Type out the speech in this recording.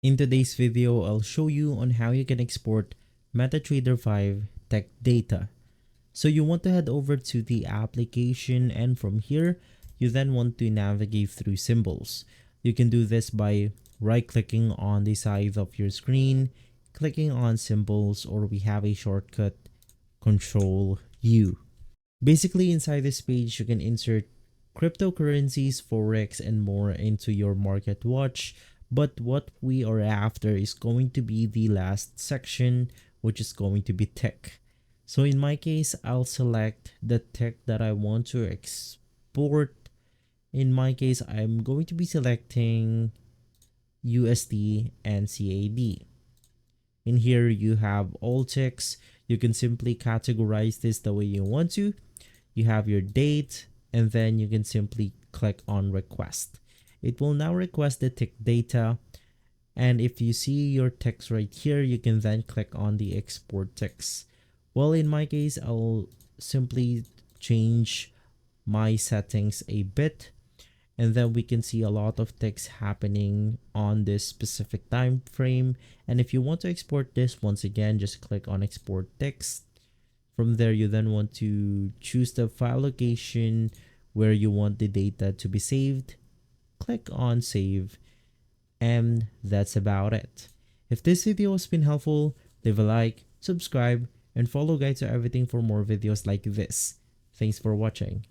In today's video, I'll show you on how you can export MetaTrader 5 text data. So you want to head over to the application, and from here, you then want to navigate through symbols. You can do this by right-clicking on the side of your screen, clicking on symbols, or we have a shortcut, Control U. Basically, inside this page, you can insert cryptocurrencies, forex, and more into your market watch. But what we are after is going to be the last section, which is going to be tech. So in my case, I'll select the tech that I want to export. In my case, I'm going to be selecting USD and CAD. In here, you have all techs. You can simply categorize this the way you want to. You have your date, and then you can simply click on request. It will now request the tick data, and if you see your text right here, you can then click on the export text. Well, in my case, I'll simply change my settings a bit, and then we can see a lot of text happening on this specific time frame. And if you want to export this, once again, just click on export text. From there, you then want to choose the file location where you want the data to be saved. Click on save, and that's about it. If this video has been helpful, leave a like, subscribe, and follow guide to everything for more videos like this. Thanks for watching.